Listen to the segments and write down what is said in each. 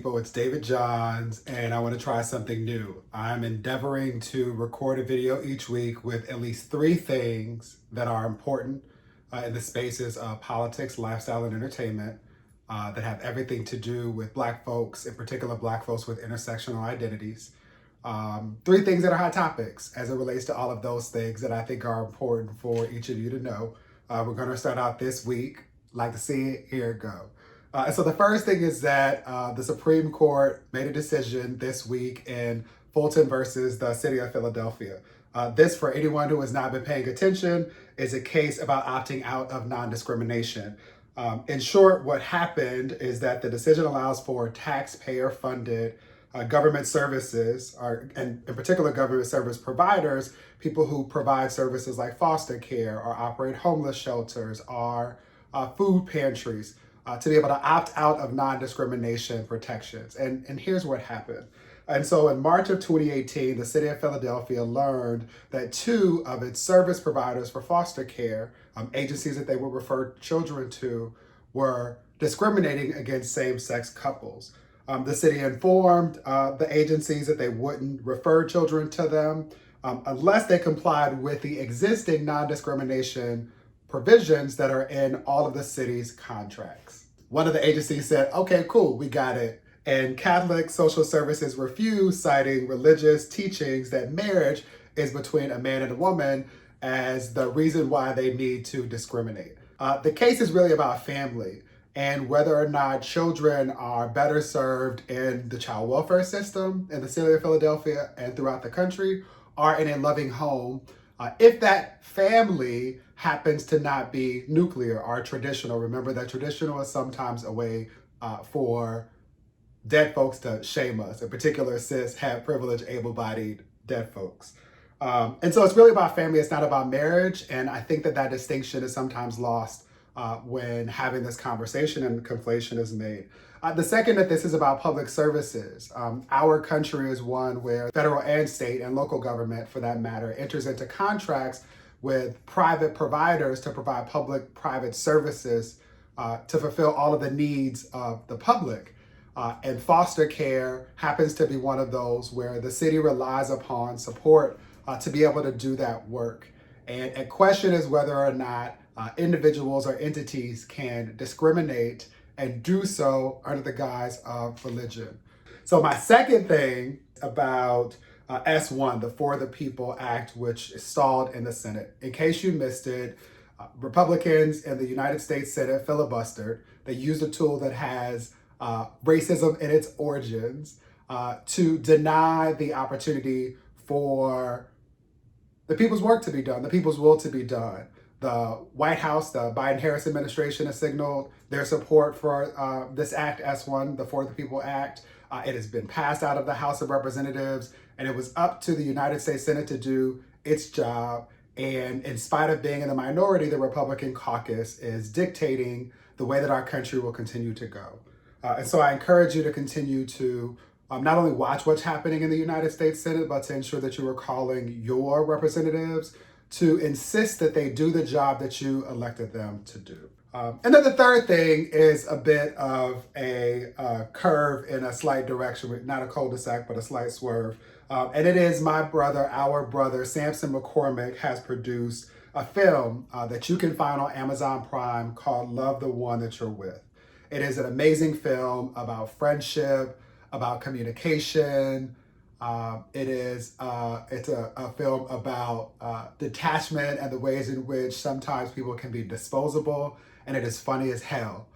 people, it's David Johns, and I want to try something new. I'm endeavoring to record a video each week with at least 3 things that are important in the spaces of politics, lifestyle, and entertainment that have everything to do with Black folks, in particular Black folks with intersectional identities. 3 things that are hot topics as it relates to all of those things that I think are important for each of you to know. We're going to start out this week. Like to see it? Here it go. So the first thing is that the Supreme Court made a decision this week in Fulton versus the city of Philadelphia. This, for anyone who has not been paying attention, is a case about opting out of non-discrimination. In short, what happened is that the decision allows for taxpayer-funded government services, and in particular government service providers, people who provide services like foster care or operate homeless shelters or food pantries, to be able to opt out of non-discrimination protections. And here's what happened. And so in March of 2018, the city of Philadelphia learned that 2 of its service providers for foster care, agencies that they would refer children to, were discriminating against same-sex couples. The city informed the agencies that they wouldn't refer children to them unless they complied with the existing non-discrimination provisions that are in all of the city's contracts. One of the agencies said, okay, cool, we got it. And Catholic Social Services refused, citing religious teachings that marriage is between a man and a woman as the reason why they need to discriminate. The case is really about family and whether or not children are better served in the child welfare system in the city of Philadelphia and throughout the country, or in a loving home, if that family happens to not be nuclear or traditional. Remember that traditional is sometimes a way for dead folks to shame us, in particular cis, het, privileged, able-bodied dead folks. And so it's really about family, it's not about marriage, and I think that distinction is sometimes lost when having this conversation and conflation is made. The second, that this is about public services. Our country is one where federal and state and local government, for that matter, enters into contracts with private providers to provide public-private services to fulfill all of the needs of the public. And foster care happens to be one of those where the city relies upon support to be able to do that work. And a question is whether or not individuals or entities can discriminate and do so under the guise of religion. So my second thing about S1, the For the People Act, which is stalled in the Senate. In case you missed it, Republicans in the United States Senate filibustered. They used a tool that has racism in its origins to deny the opportunity for the people's work to be done, the people's will to be done. The White House, the Biden-Harris administration, has signaled their support for this act, S1, the For the People Act. It has been passed out of the House of Representatives, and it was up to the United States Senate to do its job. And in spite of being in the minority, the Republican caucus is dictating the way that our country will continue to go. And so I encourage you to continue to not only watch what's happening in the United States Senate, but to ensure that you are calling your representatives to insist that they do the job that you elected them to do. And then the third thing is a bit of a curve in a slight direction, not a cul-de-sac, but a slight swerve. And it is our brother, Samson McCormick, has produced a film that you can find on Amazon Prime called Love the One That You're With. It is an amazing film about friendship, about communication. It's a film about detachment and the ways in which sometimes people can be disposable, and it is funny as hell.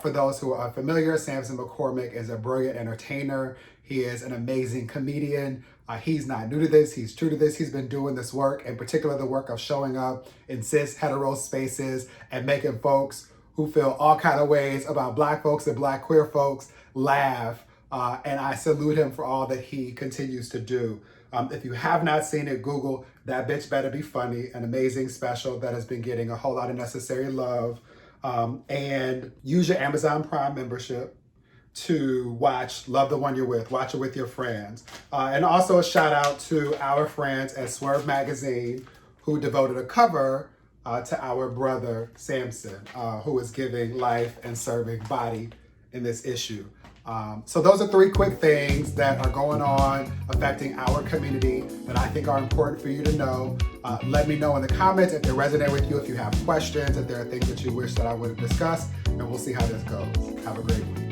For those who are unfamiliar, Samson McCormick is a brilliant entertainer. He is an amazing comedian. He's not new to this, he's true to this. He's been doing this work, in particular the work of showing up in cis hetero spaces and making folks who feel all kind of ways about Black folks and Black queer folks laugh. And I salute him for all that he continues to do. If you have not seen it, Google That Bitch Better Be Funny, an amazing special that has been getting a whole lot of necessary love. And use your Amazon Prime membership to watch Love the One You're With. Watch it with your friends. And also a shout out to our friends at Swerve Magazine, who devoted a cover to our brother Samson, who is giving life and serving body in this issue. So those are 3 quick things that are going on affecting our community that I think are important for you to know. Let me know in the comments if they resonate with you, if you have questions, if there are things that you wish that I would have discussed, and we'll see how this goes. Have a great week.